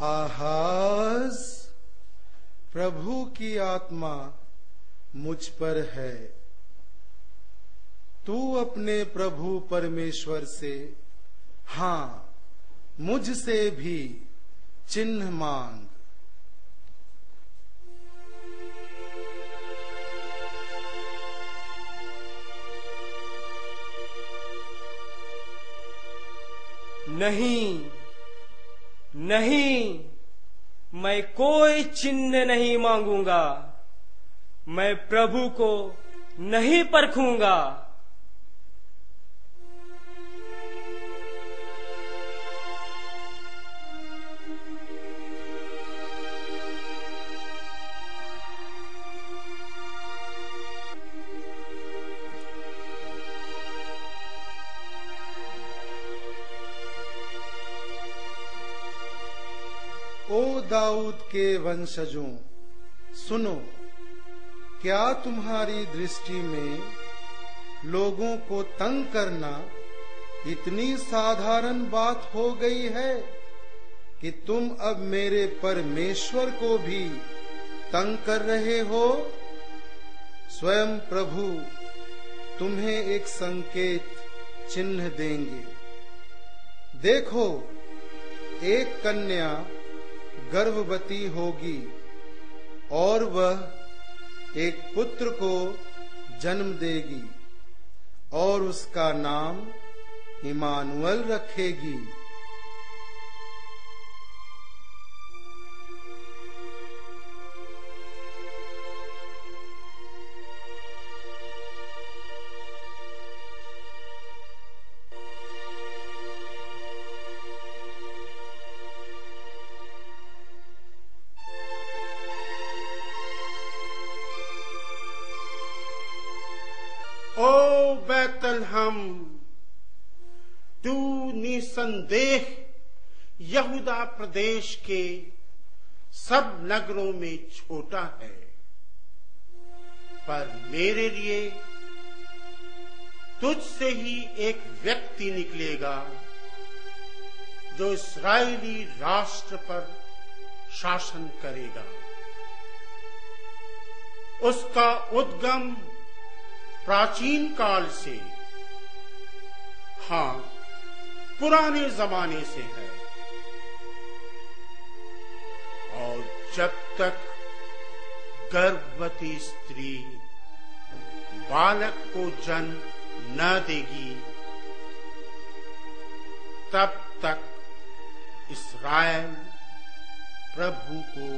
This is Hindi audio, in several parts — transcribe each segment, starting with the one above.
आहाज प्रभु की आत्मा मुझ पर है। तू अपने प्रभु परमेश्वर से, हां मुझसे भी चिन्ह मांग। नहीं नहीं, मैं कोई चिन्ह नहीं मांगूंगा। मैं प्रभु को नहीं परखूंगा। ओ दाऊद के वंशजों, सुनो, क्या तुम्हारी दृष्टि में लोगों को तंग करना इतनी साधारण बात हो गई है कि तुम अब मेरे परमेश्वर को भी तंग कर रहे हो? स्वयं प्रभु तुम्हें एक संकेत चिन्ह देंगे। देखो, एक कन्या गर्भवती होगी और वह एक पुत्र को जन्म देगी और उसका नाम इमानुएल रखेगी। ओ बैतलहम, तू निसंदेह यहूदा प्रदेश के सब नगरों में छोटा है, पर मेरे लिए तुझसे ही एक व्यक्ति निकलेगा जो इस्राएली राष्ट्र पर शासन करेगा। उसका उद्गम प्राचीन काल से, हां पुराने जमाने से है, और जब तक गर्भवती स्त्री बालक को जन्म न देगी, तब तक इस्राएल प्रभु को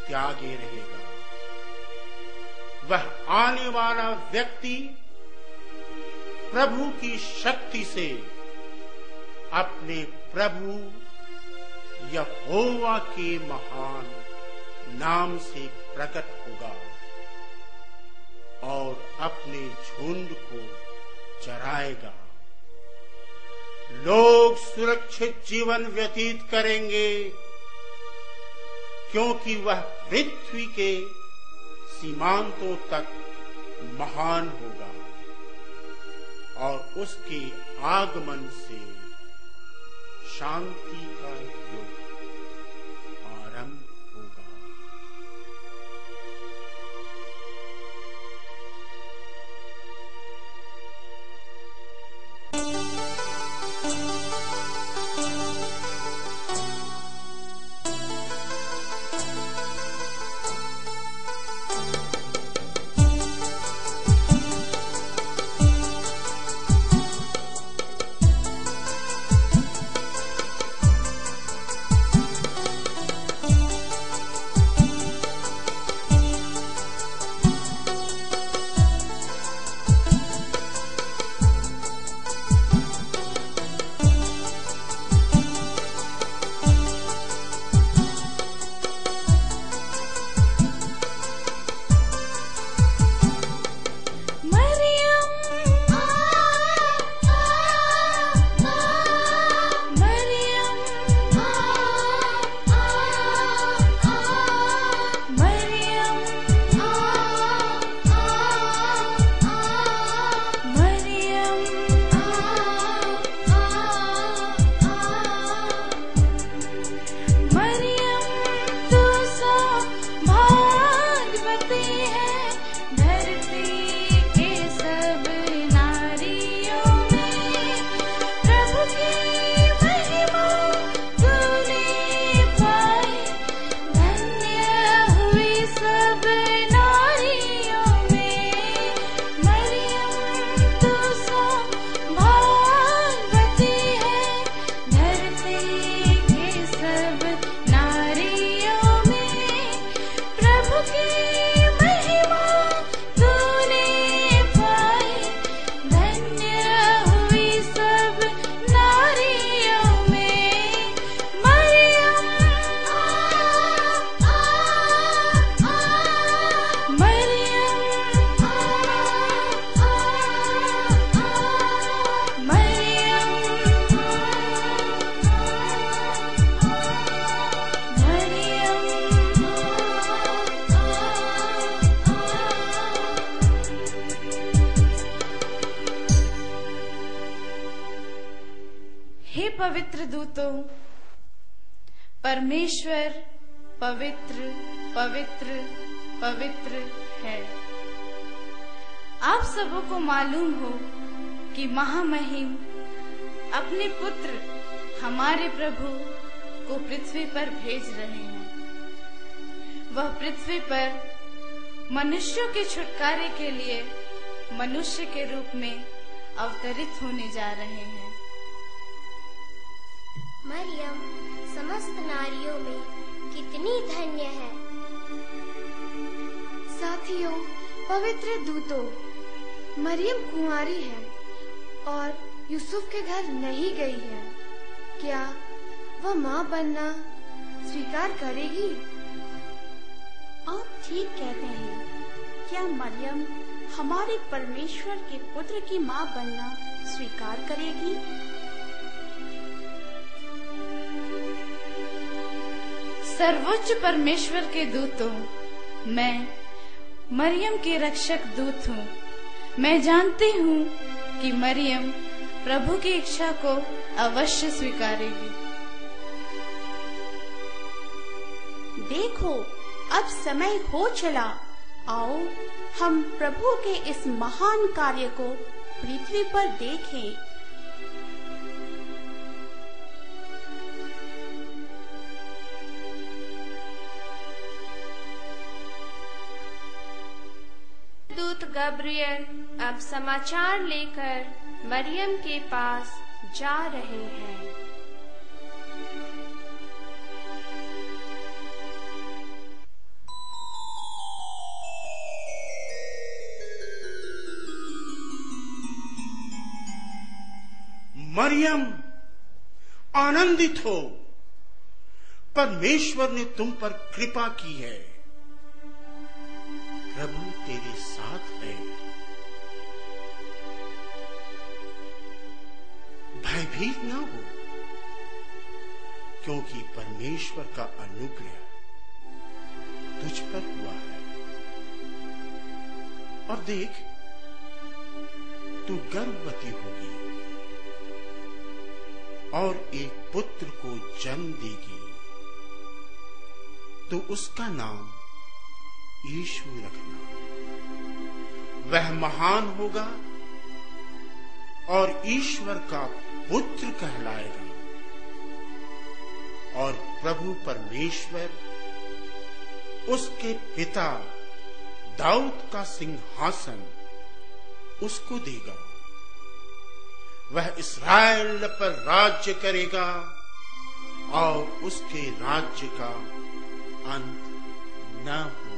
त्यागे रहेगा। वह आने वाला व्यक्ति प्रभु की शक्ति से अपने प्रभु यहोवा के महान नाम से प्रकट होगा और अपने झुंड को चराएगा। लोग सुरक्षित जीवन व्यतीत करेंगे, क्योंकि वह पृथ्वी के सीमांतों तक महान होगा और उसके आगमन से शांति का युग आरंभ होगा। पवित्र दूतों, परमेश्वर पवित्र पवित्र पवित्र है। आप सबों को मालूम हो कि महामहिम अपने पुत्र हमारे प्रभु को पृथ्वी पर भेज रहे हैं। वह पृथ्वी पर मनुष्यों के छुटकारे के लिए मनुष्य के रूप में अवतरित होने जा रहे हैं। मरियम समस्त नारियों में कितनी धन्य है। साथियों, पवित्र दूतों, मरियम कुंवारी है और यूसुफ के घर नहीं गई है। क्या वह माँ बनना स्वीकार करेगी? आप ठीक कहते हैं। क्या मरियम हमारे परमेश्वर के पुत्र की माँ बनना स्वीकार करेगी? सर्वोच्च परमेश्वर के दूतों, मैं मरियम के रक्षक दूत हूँ। मैं जानती हूँ कि मरियम प्रभु की इच्छा को अवश्य स्वीकारेगी। देखो, अब समय हो चला। आओ हम प्रभु के इस महान कार्य को पृथ्वी पर देखें। दूत गब्रियल अब समाचार लेकर मरियम के पास जा रहे हैं। मरियम, आनंदित हो, परमेश्वर ने तुम पर कृपा की है। प्रभु तेरे साथ है। भयभीत ना हो, क्योंकि परमेश्वर का अनुग्रह तुझ पर हुआ है। और देख, तू गर्भवती होगी और एक पुत्र को जन्म देगी, तो उसका नाम यीशु रखना। वह महान होगा और ईश्वर का पुत्र कहलाएगा, और प्रभु परमेश्वर उसके पिता दाऊद का सिंहासन उसको देगा। वह इस्राएल पर राज्य करेगा और उसके राज्य का अंत न होगा।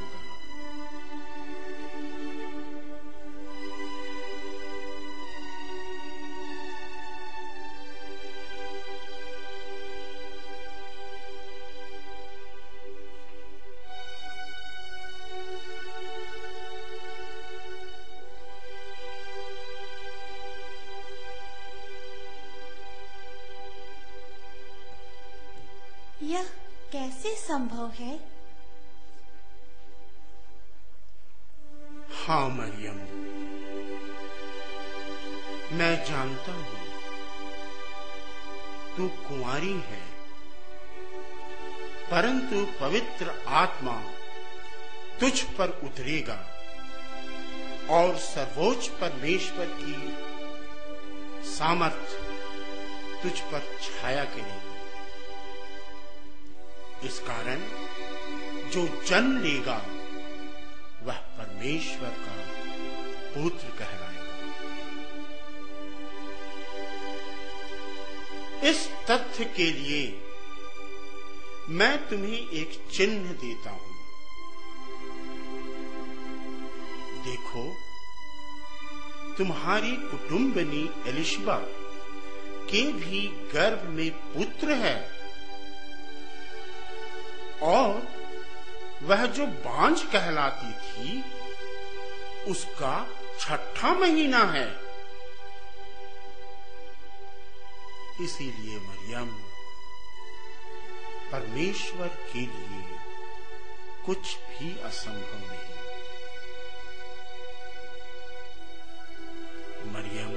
यह कैसे संभव है? हाँ मरियम, मैं जानता हूं तू कुंवारी है, परंतु पवित्र आत्मा तुझ पर उतरेगा और सर्वोच्च परमेश्वर की सामर्थ तुझ पर छाया करेगी। इस कारण जो जन्म लेगा वह परमेश्वर का पुत्र कहलाएगा। इस तथ्य के लिए मैं तुम्हें एक चिन्ह देता हूं। देखो, तुम्हारी कुटुंबनी एलिशबा के भी गर्भ में पुत्र है, और वह जो बांझ कहलाती थी उसका 6ठा महीना है। इसीलिए मरियम, परमेश्वर के लिए कुछ भी असंभव नहीं। मरियम,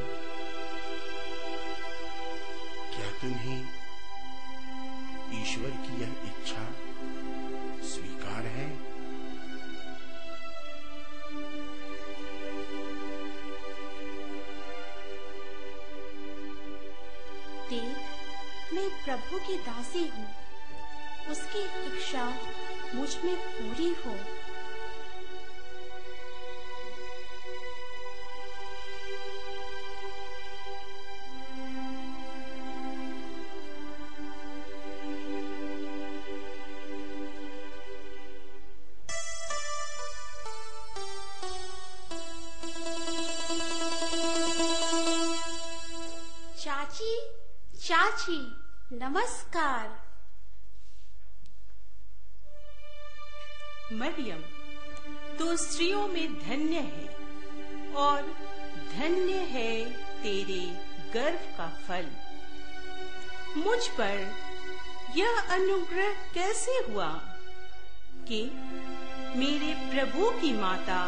क्या तुम्हें ईश्वर की यह इच्छा स्वीकार है? देख, मैं प्रभु की दासी हूँ, उसकी इच्छा मुझ में पूरी हो। चाची, चाची, नमस्कार। मरियम, तू स्त्रियों में धन्य है और धन्य है तेरे गर्भ का फल। मुझ पर यह अनुग्रह कैसे हुआ कि मेरे प्रभु की माता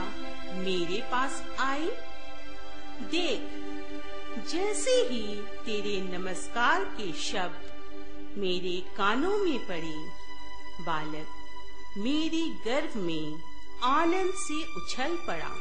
मेरे पास आई? देख, जैसे ही तेरे नमस्कार के शब्द मेरे कानों में पड़े, बालक मेरी गर्भ में आनंद से उछल पड़ा।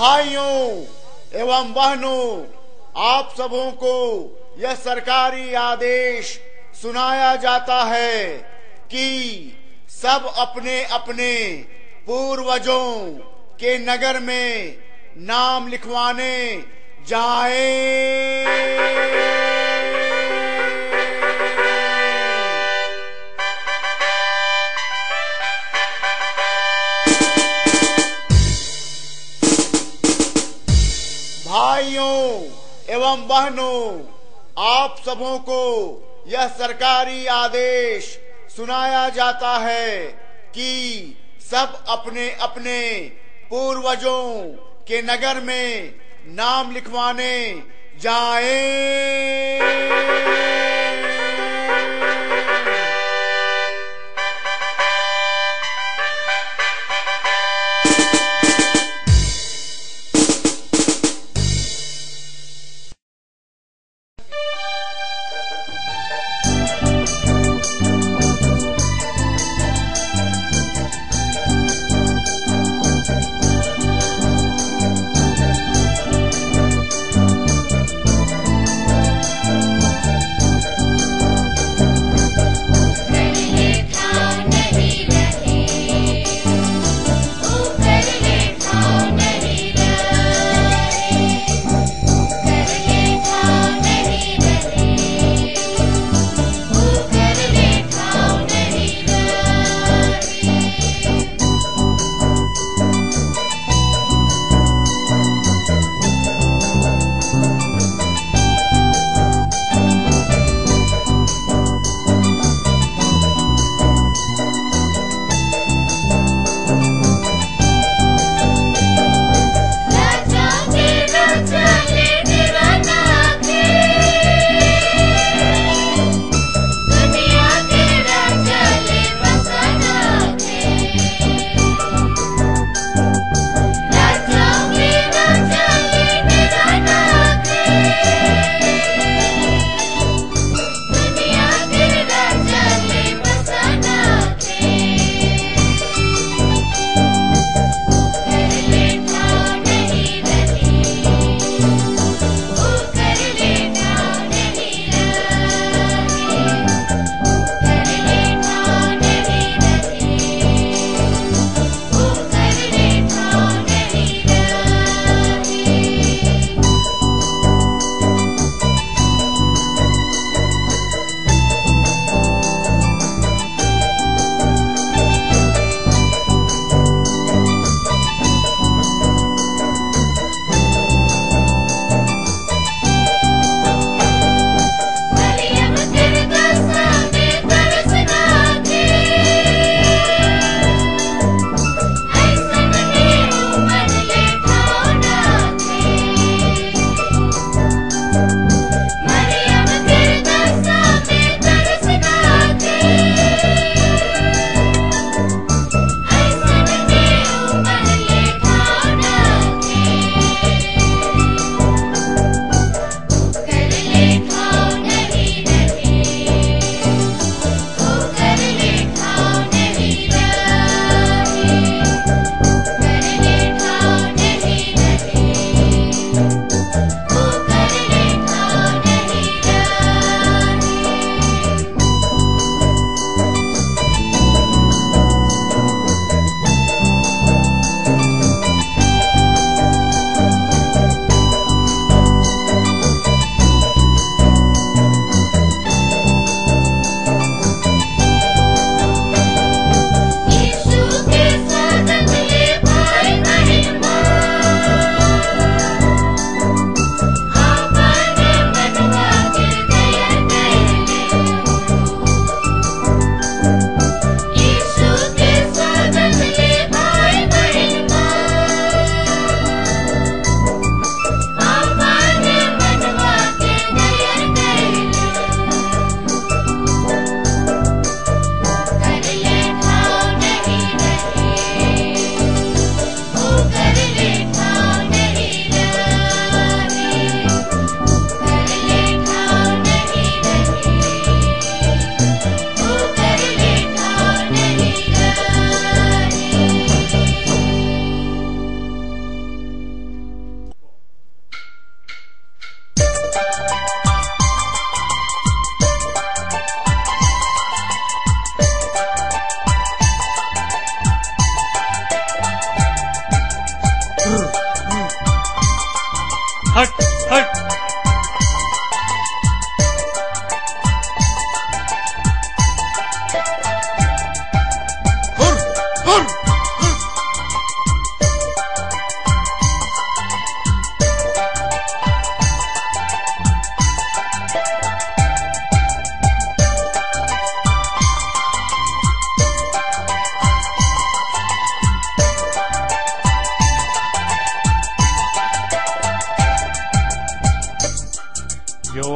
भाइयों एवं बहनों, आप सबों को यह सरकारी आदेश सुनाया जाता है कि सब अपने अपने पूर्वजों के नगर में नाम लिखवाने जाएं। भाइयों एवं बहनों, आप सबों को यह सरकारी आदेश सुनाया जाता है कि सब अपने अपने पूर्वजों के नगर में नाम लिखवाने जाएं।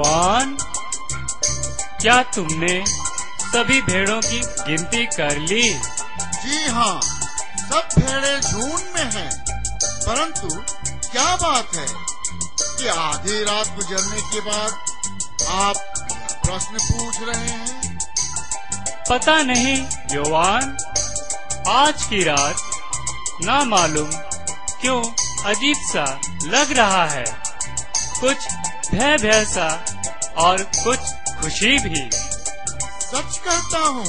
योआन, क्या तुमने सभी भेड़ों की गिनती कर ली? जी हाँ, सब भेड़ें झुंड में हैं। परंतु क्या बात है कि आधी रात गुजरने के बाद आप प्रश्न पूछ रहे हैं? पता नहीं योआन, आज की रात ना मालूम क्यों अजीब सा लग रहा है। कुछ भय सा और कुछ खुशी भी। सच कहता हूँ,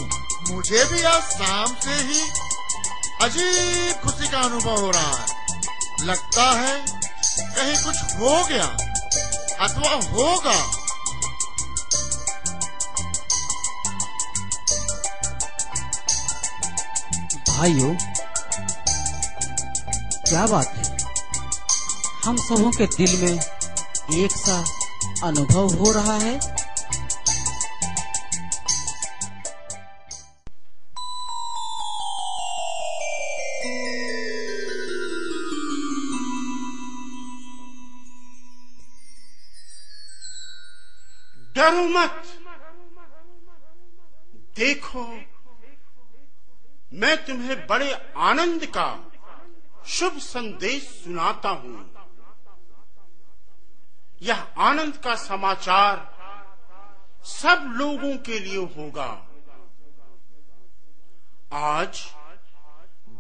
मुझे भी आज शाम से ही अजीब खुशी का अनुभव हो रहा है। लगता है कहीं कुछ हो गया अथवा होगा। भाइयों, क्या बात है? हम सबों के दिल में एक सा अनुभव हो रहा है। डरो मत, देखो मैं तुम्हें बड़े आनंद का शुभ संदेश सुनाता हूँ। यह आनंद का समाचार सब लोगों के लिए होगा। आज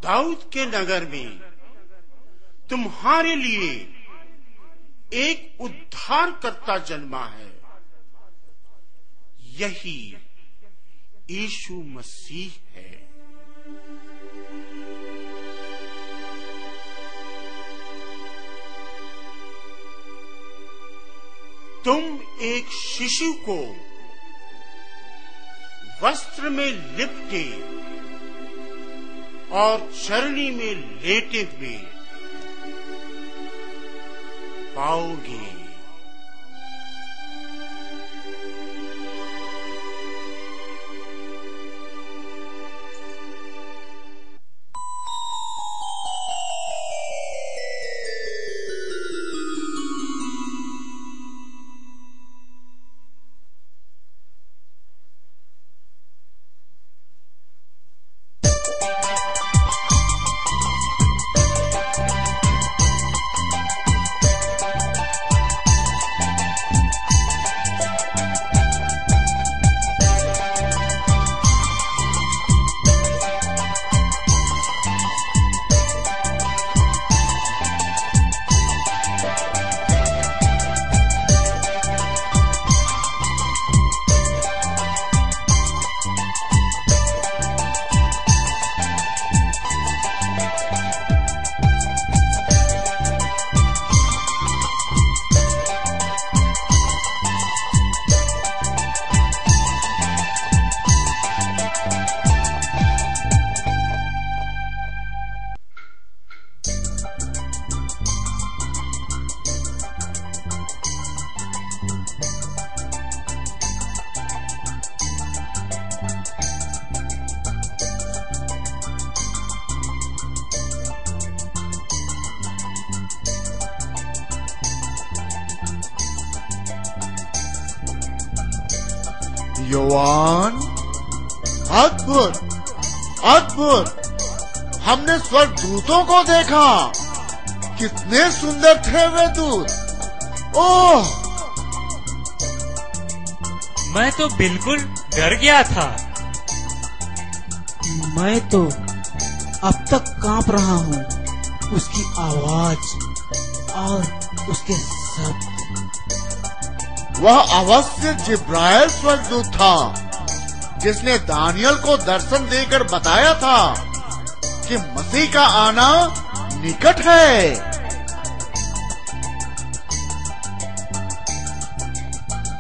दाऊद के नगर में तुम्हारे लिए एक उद्धारकर्ता जन्मा है। यही यीशु मसीह है। तुम एक शिशु को वस्त्र में लिपटे और चरनी में लेटे हुए पाओगे। योआन, अद्भुत अद्भुत, हमने स्वर्गदूतों को देखा। कितने सुंदर थे वे दूत। ओह, मैं तो बिल्कुल डर गया था। मैं तो अब तक कांप रहा हूँ उसकी आवाज और उसके शब्द। वह अवश्य जिब्राइल स्वर्गदूत था जिसने दानियल को दर्शन देकर बताया था कि मसीह का आना निकट है।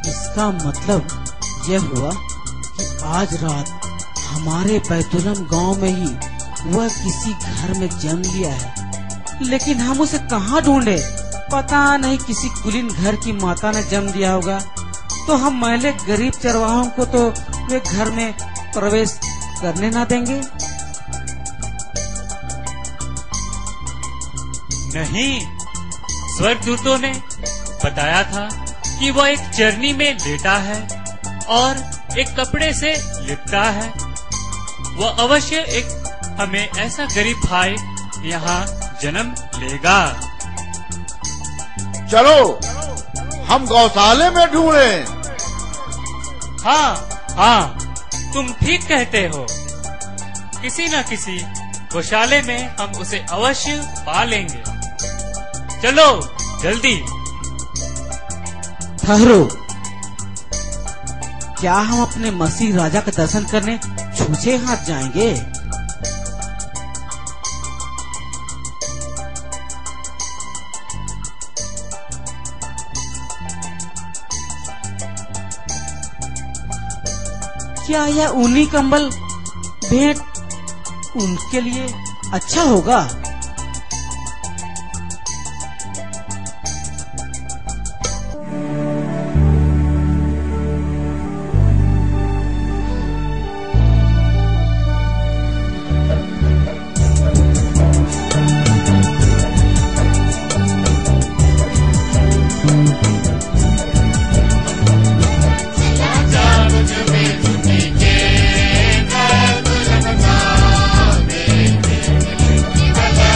इसका मतलब यह हुआ कि आज रात हमारे बैतुलहम गांव में ही वह किसी घर में जन्म लिया है। लेकिन हम उसे कहाँ ढूंढे? पता नहीं किसी कुलीन घर की माता ने जन्म दिया होगा। तो हम मैले गरीब चरवाहों को तो वे घर में प्रवेश करने ना देंगे। नहीं, स्वर्गदूतों ने बताया था कि वह एक चरनी में लेटा है और एक कपड़े से लिपटा है, वह अवश्य एक हमें ऐसा गरीब भाई यहाँ जन्म लेगा। चलो हम गौशाले में ढूंढें। हाँ, तुम ठीक कहते हो। किसी न किसी गौशाले में हम उसे अवश्य पा लेंगे। चलो जल्दी। ठहरो, क्या हम अपने मसीह राजा का दर्शन करने छूछे हाथ जाएंगे? क्या यह ऊनी कंबल भेंट उनके लिए अच्छा होगा? Bye.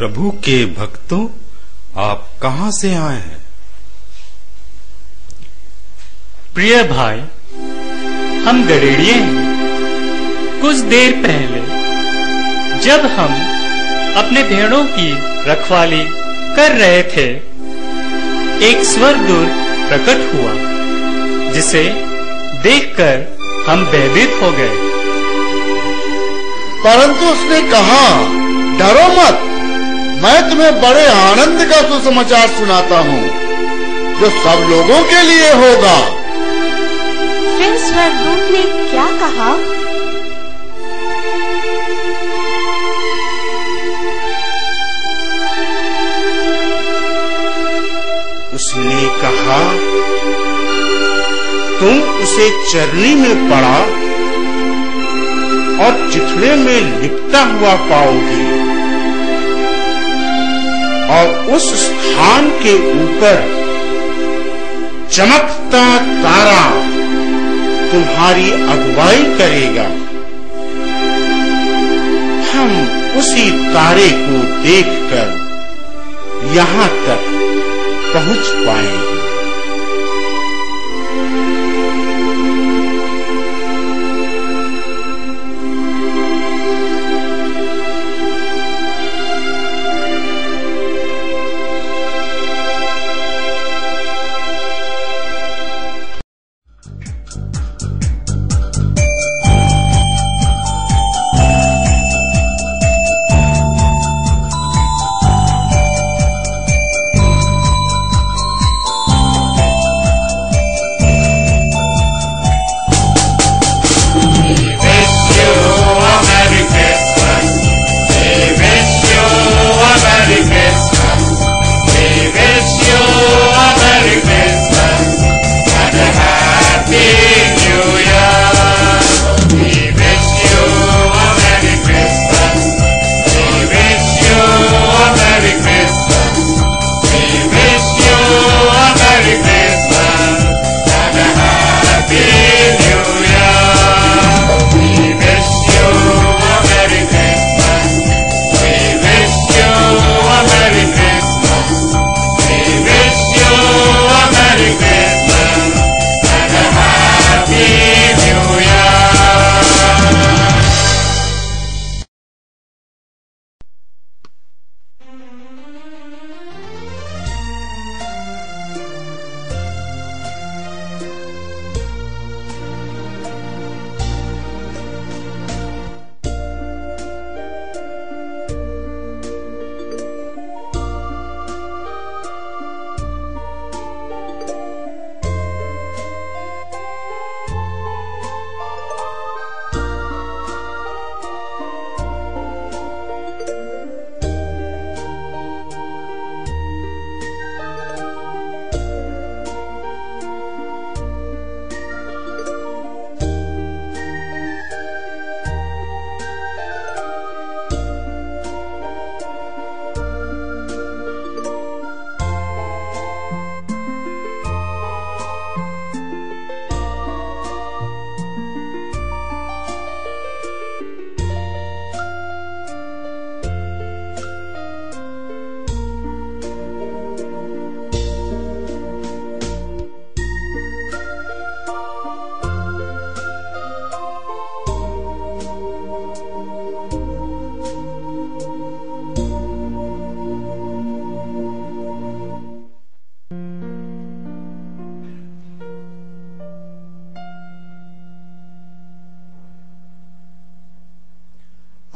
प्रभु के भक्तों, आप कहां से आए हैं? प्रिय भाई, हम गडेड़िए हैं। कुछ देर पहले जब हम अपने भेड़ों की रखवाली कर रहे थे, एक स्वर्गदूत प्रकट हुआ, जिसे देखकर हम भयभीत हो गए। परंतु उसने कहा, डरो मत, मैं तुम्हें बड़े आनंद का सुसमाचार सुनाता हूँ, जो सब लोगों के लिए होगा। फिर स्वर्गदूत ने क्या कहा? उसने कहा, तुम उसे चरनी में पड़ा और चिथड़े में लिपटा हुआ पाओगे, और उस स्थान के ऊपर चमकता तारा तुम्हारी अगुवाई करेगा। हम उसी तारे को देखकर यहाँ तक पहुंच पाएंगे।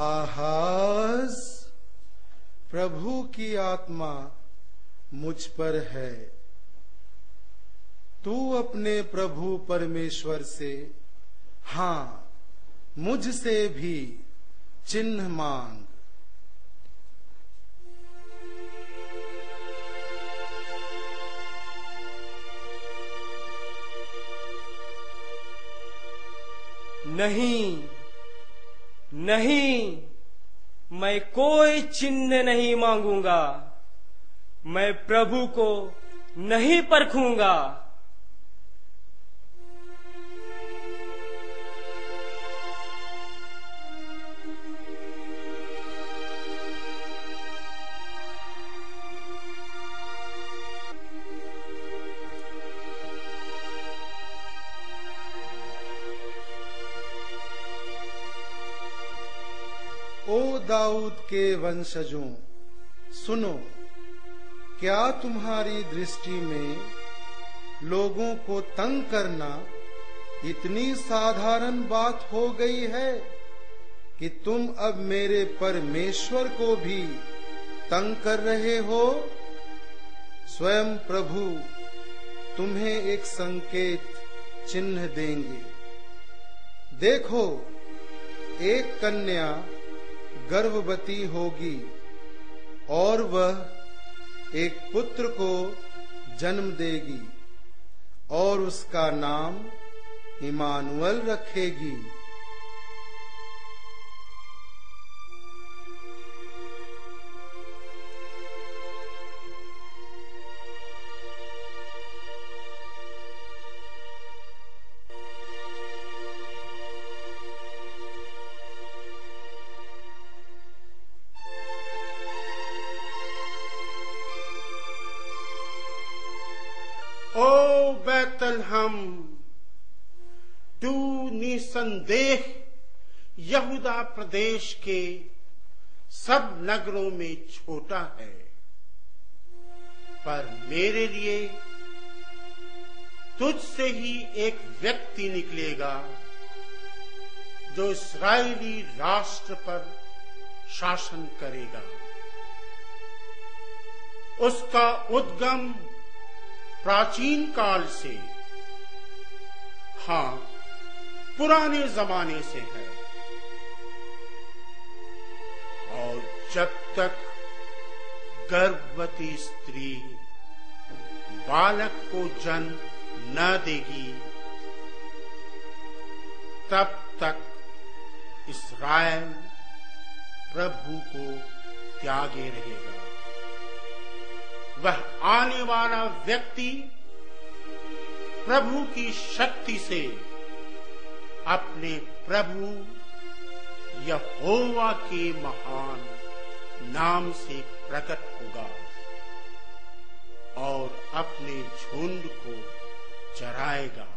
आहाज, प्रभु की आत्मा मुझ पर है। तू अपने प्रभु परमेश्वर से, हां, मुझसे भी चिन्ह मांग। नहीं, नहीं, मैं कोई चिन्ह नहीं मांगूंगा। मैं प्रभु को नहीं परखूंगा। ओ दाऊद के वंशजों, सुनो, क्या तुम्हारी दृष्टि में लोगों को तंग करना इतनी साधारण बात हो गई है कि तुम अब मेरे परमेश्वर को भी तंग कर रहे हो? स्वयं प्रभु तुम्हें एक संकेत चिन्ह देंगे। देखो, एक कन्या गर्भवती होगी और वह एक पुत्र को जन्म देगी और उसका नाम इमानुएल रखेगी। ओ बैतलहम, तू निसंदेह यहूदा प्रदेश के सब नगरों में छोटा है, पर मेरे लिए तुझसे ही एक व्यक्ति निकलेगा जो इस्राएली राष्ट्र पर शासन करेगा। उसका उद्गम प्राचीन काल से, हाँ, पुराने जमाने से है, और जब तक गर्भवती स्त्री बालक को जन्म न देगी, तब तक इस्राएल प्रभु को त्यागे रहेगा। वह आने वाला व्यक्ति प्रभु की शक्ति से अपने प्रभु यहोवा के महान नाम से प्रकट होगा और अपने झुंड को चराएगा।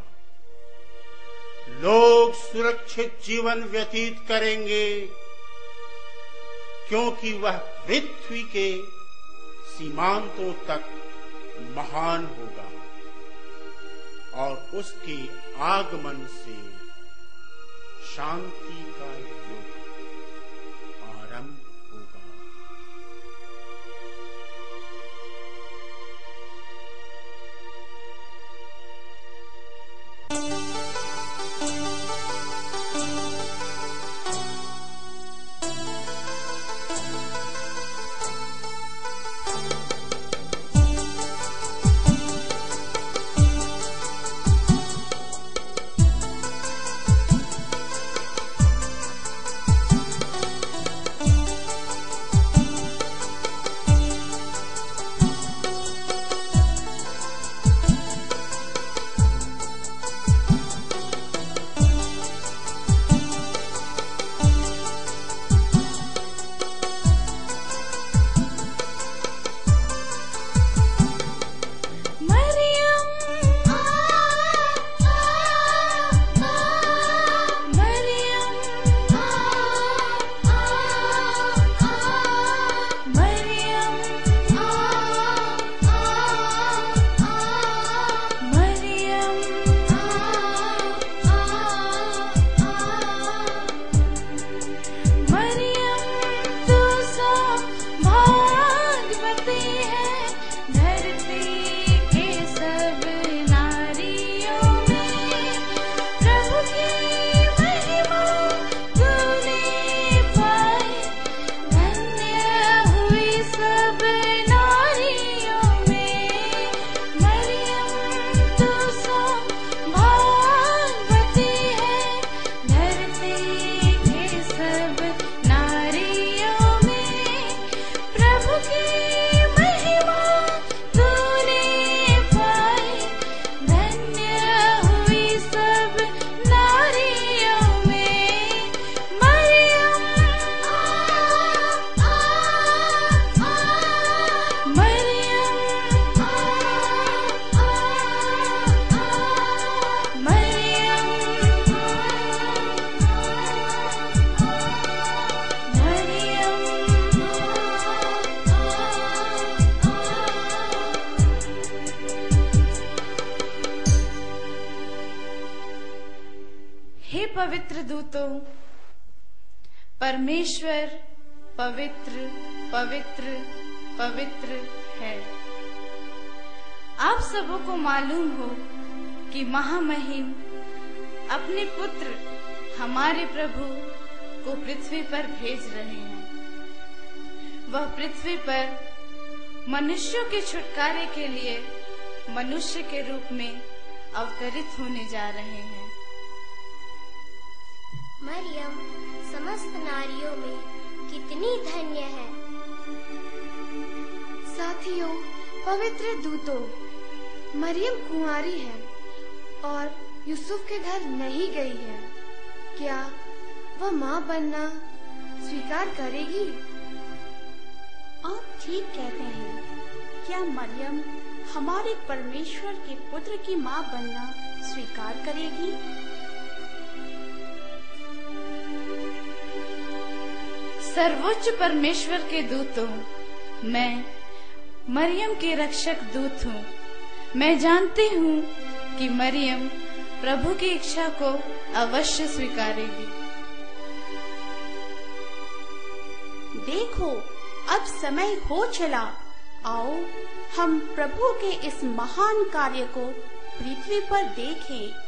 लोग सुरक्षित जीवन व्यतीत करेंगे क्योंकि वह पृथ्वी के सीमांतों तक महान होगा और उसके आगमन से शांति का युग आरंभ होगा। पवित्र दूतों, परमेश्वर पवित्र पवित्र पवित्र है। आप सबों को मालूम हो कि महामहिम अपने पुत्र हमारे प्रभु को पृथ्वी पर भेज रहे हैं। वह पृथ्वी पर मनुष्यों के छुटकारे के लिए मनुष्य के रूप में अवतरित होने जा रहे हैं। मरियम समस्त नारियों में कितनी धन्य है। साथियों, पवित्र दूतों, मरियम कुंवारी है और यूसुफ के घर नहीं गई है। क्या वह माँ बनना स्वीकार करेगी? आप ठीक कहते हैं। क्या मरियम हमारे परमेश्वर के पुत्र की माँ बनना स्वीकार करेगी? सर्वोच्च परमेश्वर के दूतों, मैं मरियम के रक्षक दूत हूँ। मैं जानती हूँ कि मरियम प्रभु की इच्छा को अवश्य स्वीकारेगी। देखो, अब समय हो चला। आओ हम प्रभु के इस महान कार्य को पृथ्वी पर देखें।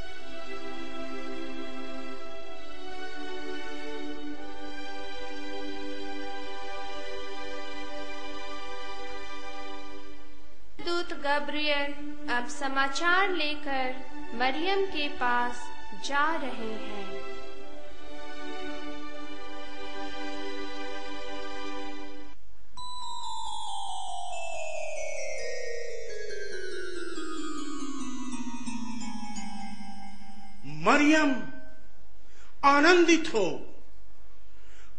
दूत गब्रियल अब समाचार लेकर मरियम के पास जा रहे हैं। मरियम, आनंदित हो,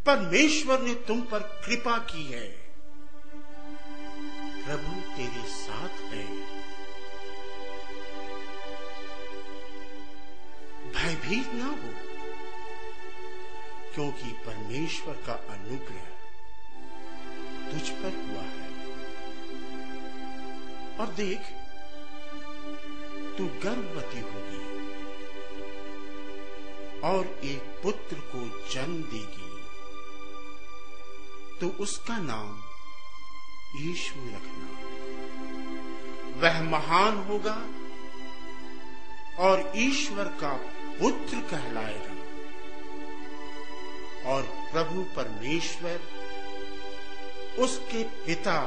परमेश्वर ने तुम पर कृपा की है। प्रभु तेरे साथ है। भयभीत ना हो, क्योंकि परमेश्वर का अनुग्रह तुझ पर हुआ है। और देख, तू गर्भवती होगी और एक पुत्र को जन्म देगी, तो उसका नाम यीशु रखना। वह महान होगा और ईश्वर का पुत्र कहलाएगा, और प्रभु परमेश्वर उसके पिता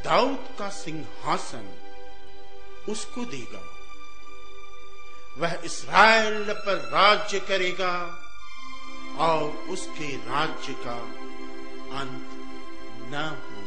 दाऊद का सिंहासन उसको देगा। वह इस्राएल पर राज्य करेगा और उसके राज्य का अंत न होगा।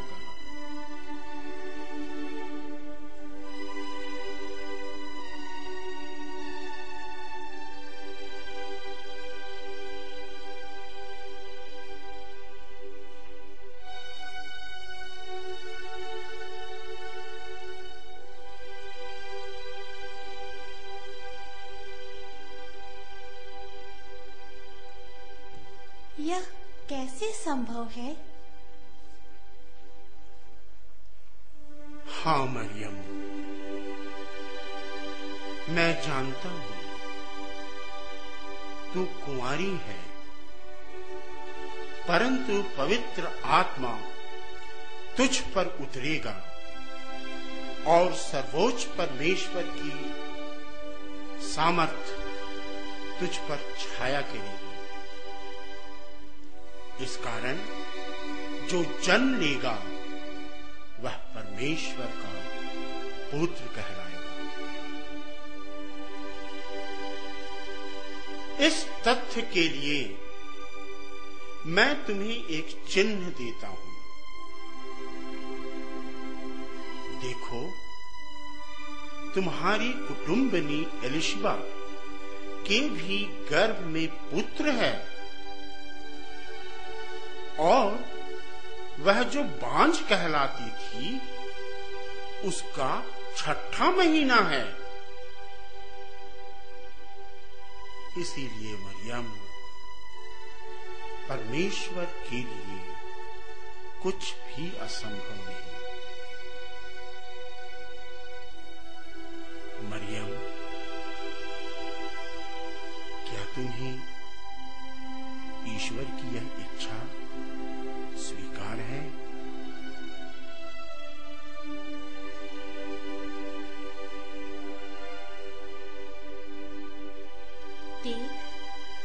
यह कैसे संभव है? हाँ मरियम, मैं जानता हूं तू कुंवारी है, परंतु पवित्र आत्मा तुझ पर उतरेगा और सर्वोच्च परमेश्वर की सामर्थ तुझ पर छाया करेगी। इस कारण जो जन्म लेगा वह परमेश्वर का पुत्र कहलाएगा। इस तथ्य के लिए मैं तुम्हें एक चिन्ह देता हूं। देखो, तुम्हारी कुटुंबनी एलिशबा के भी गर्भ में पुत्र है, और वह जो बांझ कहलाती थी उसका 6ठा महीना है। इसीलिए मरियम, परमेश्वर के लिए कुछ भी असंभव नहीं। मरियम, क्या तुम्हें ईश्वर की यह इच्छा स्वीकार है? देख,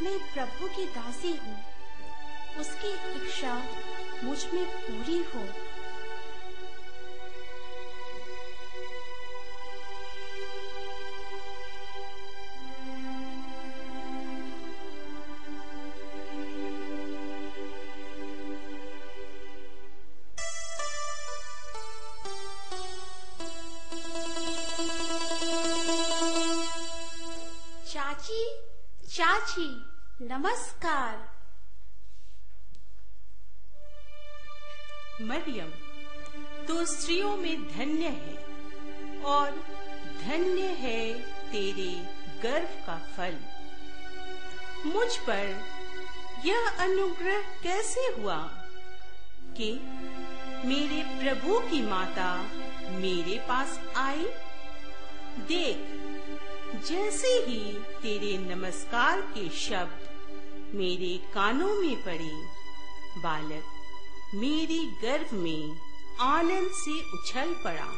मैं प्रभु की दासी हूँ, उसकी इच्छा मुझ में पूरी हो। चाची, चाची, नमस्कार। मरियम, तो स्त्रियों में धन्य है और धन्य है तेरे गर्भ का फल। मुझ पर यह अनुग्रह कैसे हुआ कि मेरे प्रभु की माता मेरे पास आई? देख, जैसे ही तेरे नमस्कार के शब्द मेरे कानों में पड़े, बालक मेरे गर्भ में आनंद से उछल पड़ा।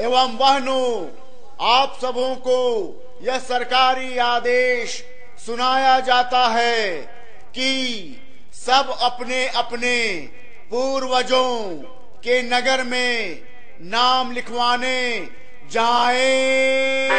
एवं बहनों, आप सबों को यह सरकारी आदेश सुनाया जाता है कि सब अपने अपने पूर्वजों के नगर में नाम लिखवाने जाएं।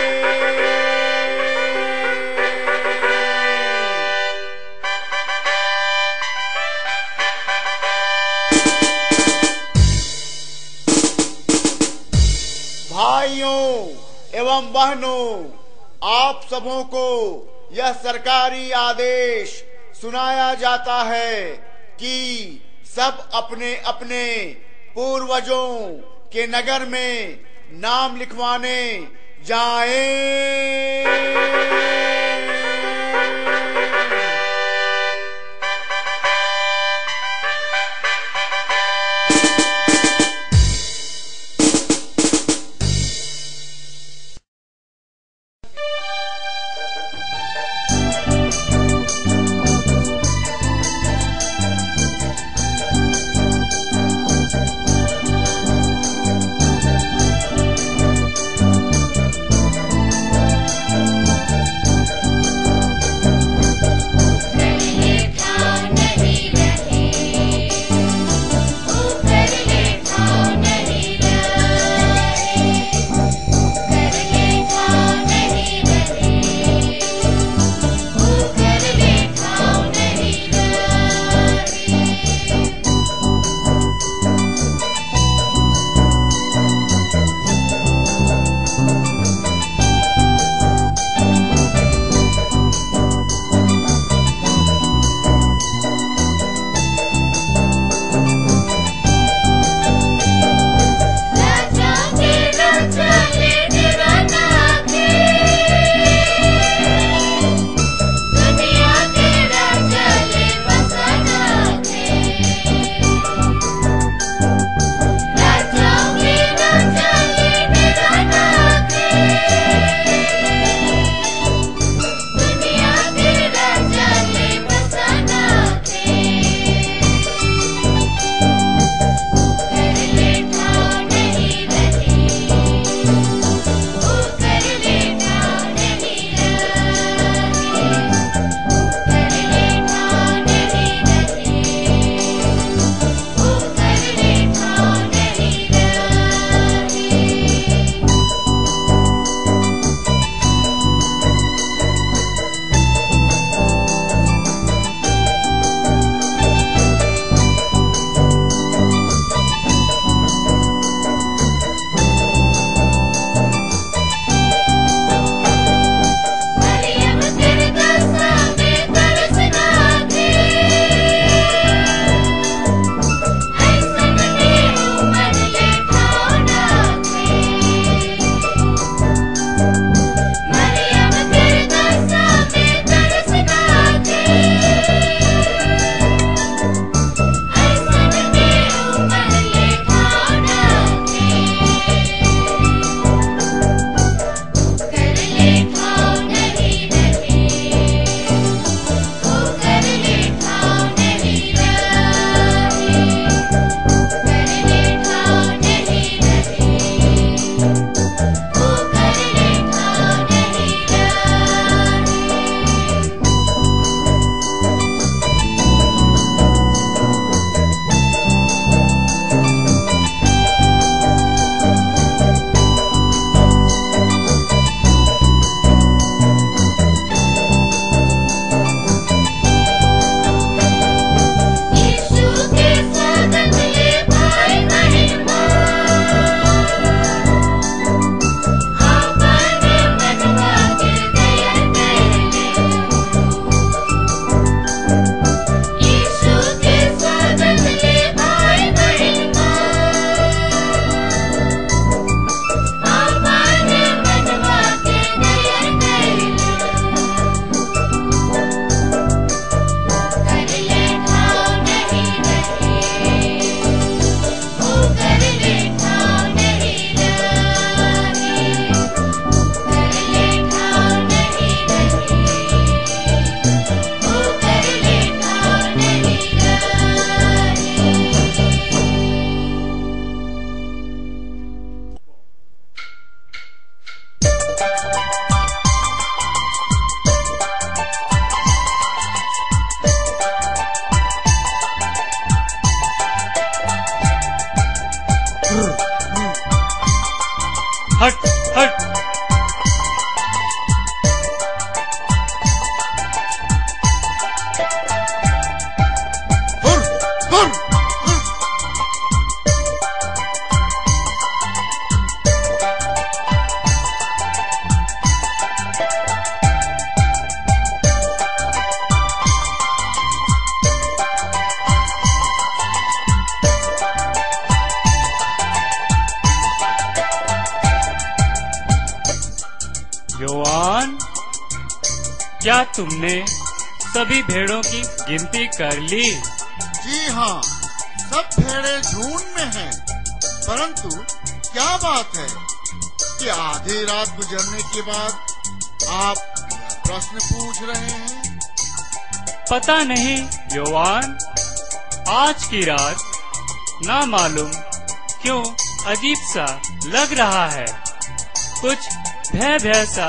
भाइयों एवं बहनों, आप सबों को यह सरकारी आदेश सुनाया जाता है कि सब अपने अपने पूर्वजों के नगर में नाम लिखवाने जाएं। हट हट। योआन, क्या तुमने सभी भेड़ों की गिनती कर ली? जी हाँ, सब भेड़ें झुंड में हैं, परंतु क्या बात है कि आधी रात गुजरने के बाद आप प्रश्न पूछ रहे हैं? पता नहीं योआन, आज की रात ना मालूम क्यों अजीब सा लग रहा है, कुछ भय भय सा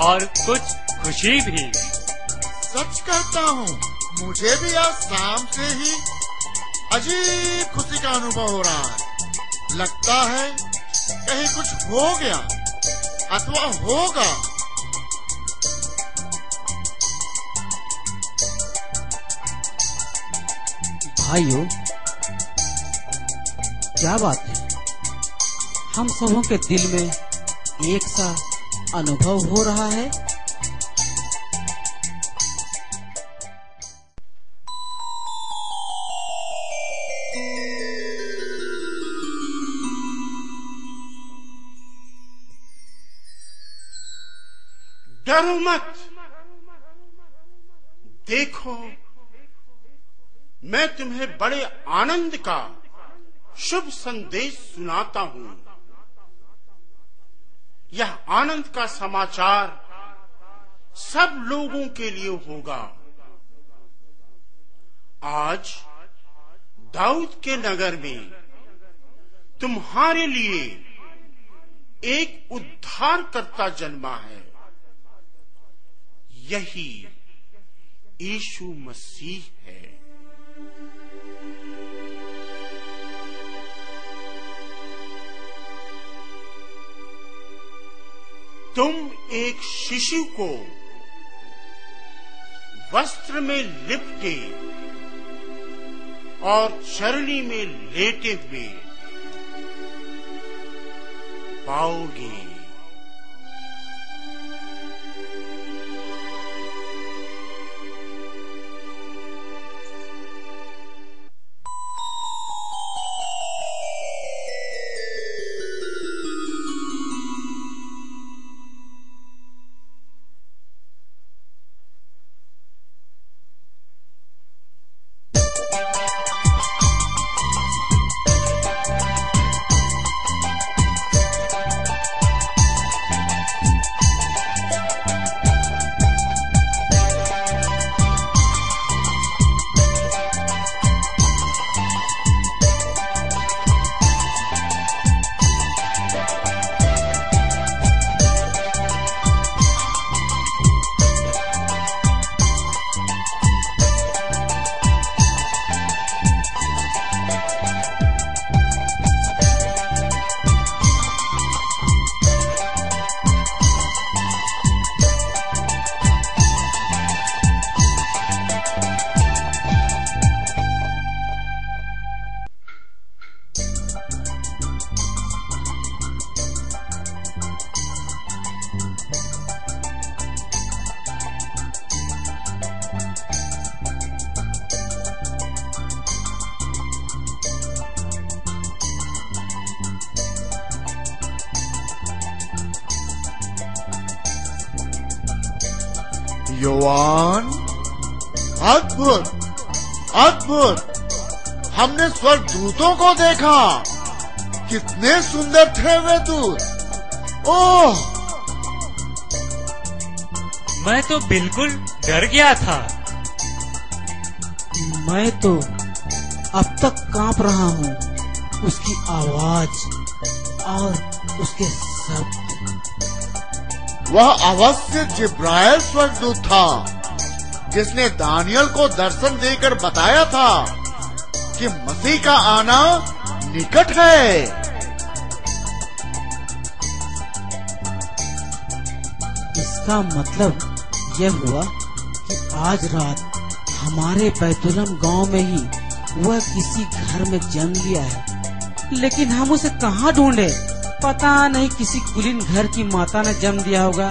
और कुछ खुशी भी। सच कहता हूँ, मुझे भी आज शाम से ही अजीब खुशी का अनुभव हो रहा है। लगता है कहीं कुछ हो गया अथवा होगा। भाइयों, क्या बात है, हम सबों के दिल में एक सा अनुभव हो रहा है। डरो मत, देखो मैं तुम्हें बड़े आनंद का शुभ संदेश सुनाता हूँ। यह आनंद का समाचार सब लोगों के लिए होगा। आज दाऊद के नगर में तुम्हारे लिए एक उद्धारकर्ता जन्मा है। यही यीशु मसीह है। तुम एक शिशु को वस्त्र में लिपटे और चरनी में लेटे हुए पाओगे। योआन, अद्भुत अद्भुत, हमने स्वर्गदूतों को देखा। कितने सुंदर थे वे दूत। ओह, मैं तो बिल्कुल डर गया था। मैं तो अब तक कांप रहा हूँ उसकी आवाज और उसके शब्द। वह अवश्य जिब्राइल स्वर्गदूत था जिसने दानियल को दर्शन देकर बताया था कि मसीह का आना निकट है। इसका मतलब यह हुआ कि आज रात हमारे बैतुलम गांव में ही वह किसी घर में जन्म लिया है। लेकिन हम उसे कहाँ ढूंढे? पता नहीं किसी कुलीन घर की माता ने जन्म दिया होगा।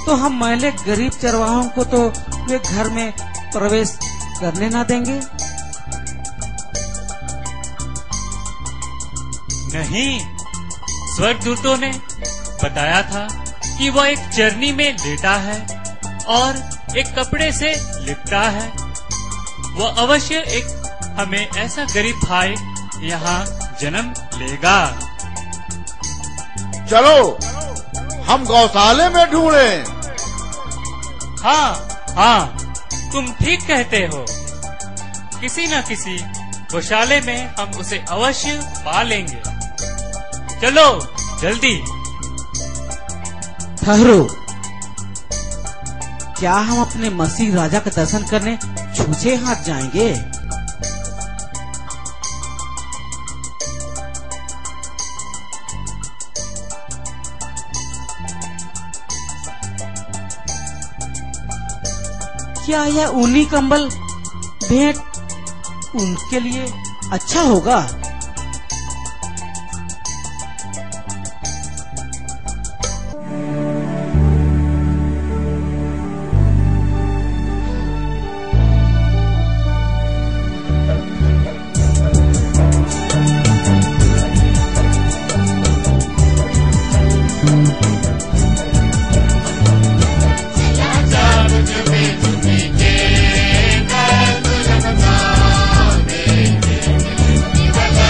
तो हम मैले गरीब चरवाहों को तो वे घर में प्रवेश करने ना देंगे। नहीं, स्वर्गदूतों ने बताया था कि वह एक चरनी में लेटा है और एक कपड़े से लिपटा है। वह अवश्य एक हमें ऐसा गरीब भाई यहाँ जन्म लेगा। चलो हम गौशाले में ढूंढें। हाँ, तुम ठीक कहते हो। किसी न किसी गौशाले में हम उसे अवश्य पा लेंगे। चलो जल्दी। ठहरो, क्या हम अपने मसीह राजा का दर्शन करने छूछे हाथ जाएंगे? क्या यह ऊनी कंबल भेंट उनके लिए अच्छा होगा? चला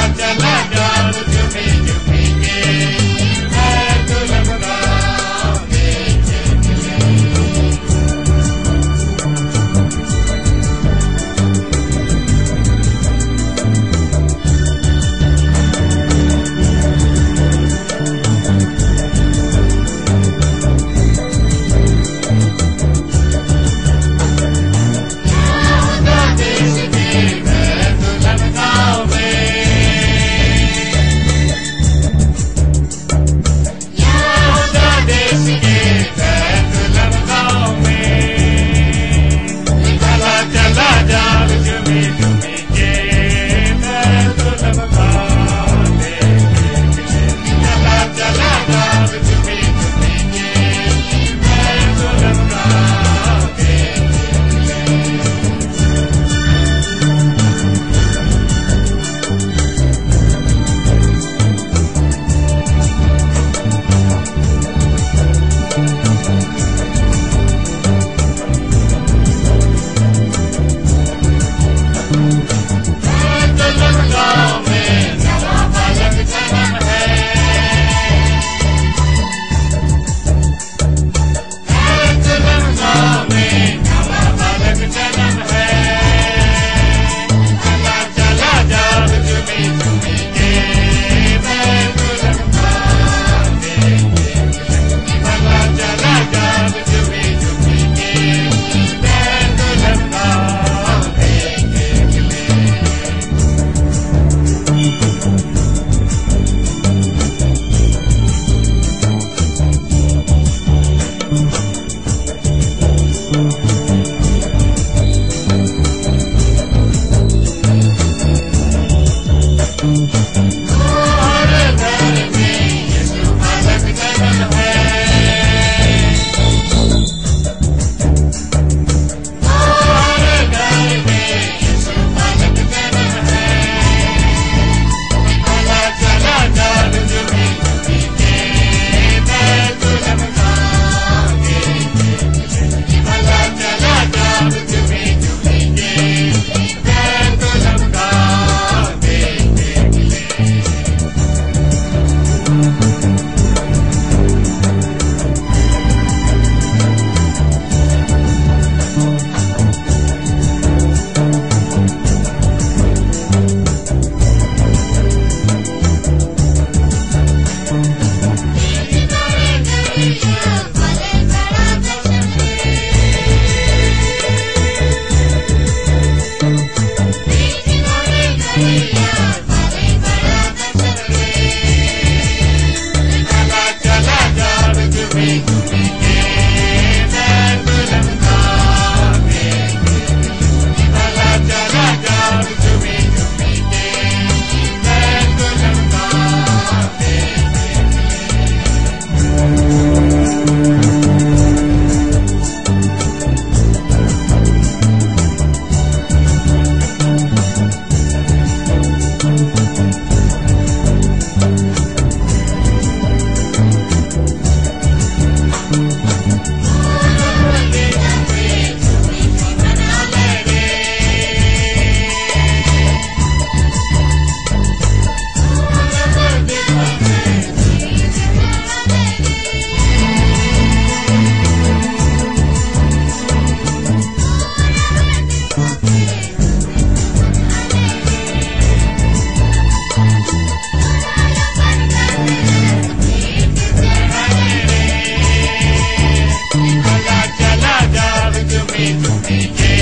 जब झूमी झूमी के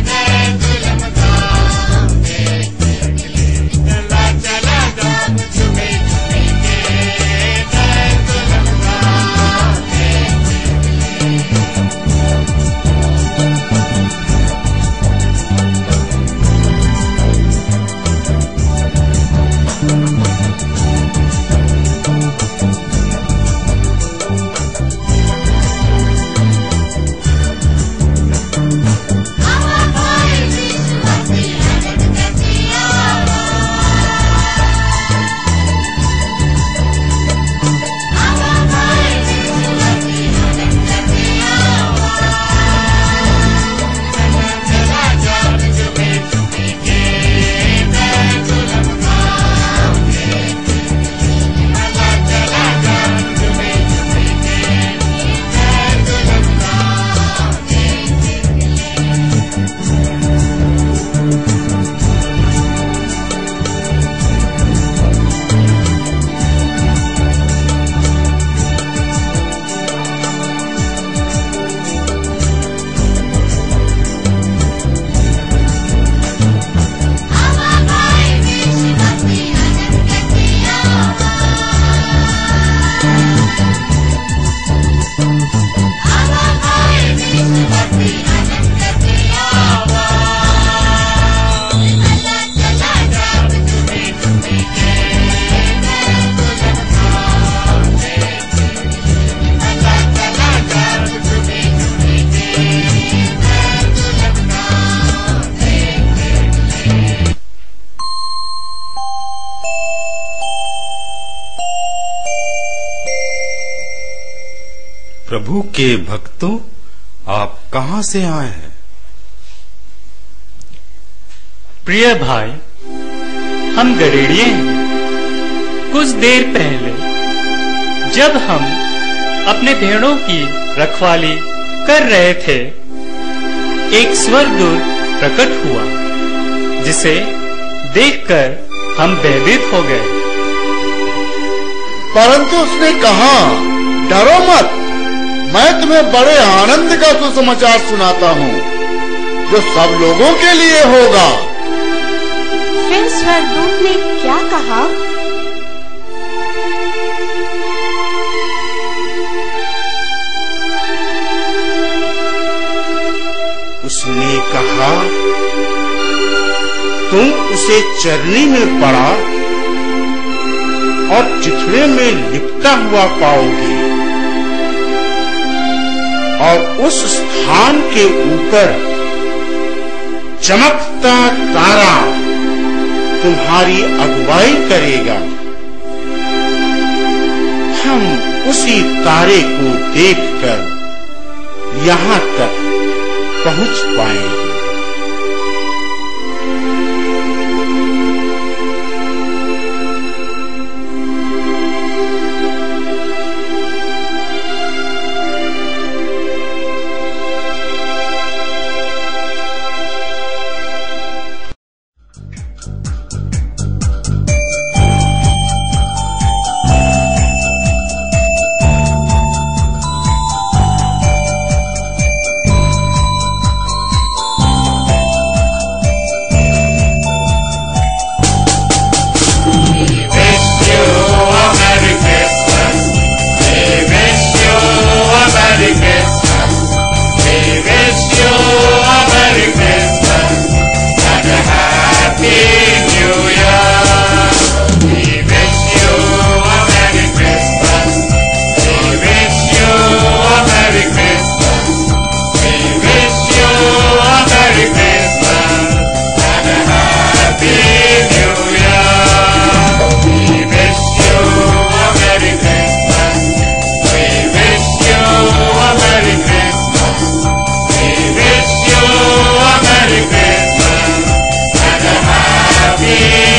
बैतुलहम गाँव में चला चला जब झूमी झूमी के बैतुलहम गाँव में प्रभु के भक्तों, आप कहां से आए हैं? प्रिय भाई, हम गडेड़िए हैं। कुछ देर पहले जब हम अपने भेड़ों की रखवाली कर रहे थे, एक स्वर्गदूत प्रकट हुआ, जिसे देखकर हम भयभीत हो गए। परंतु उसने कहा, डरो मत, मैं तुम्हें बड़े आनंद का सुसमाचार सुनाता हूँ, जो सब लोगों के लिए होगा। फिर स्वर्गदूत ने क्या कहा? उसने कहा, तुम उसे चरनी में पड़ा और चिथड़े में लिपटा हुआ पाओगे, और उस स्थान के ऊपर चमकता तारा तुम्हारी अगुवाई करेगा। हम उसी तारे को देखकर यहाँ तक पहुँच पाएंगे। Happy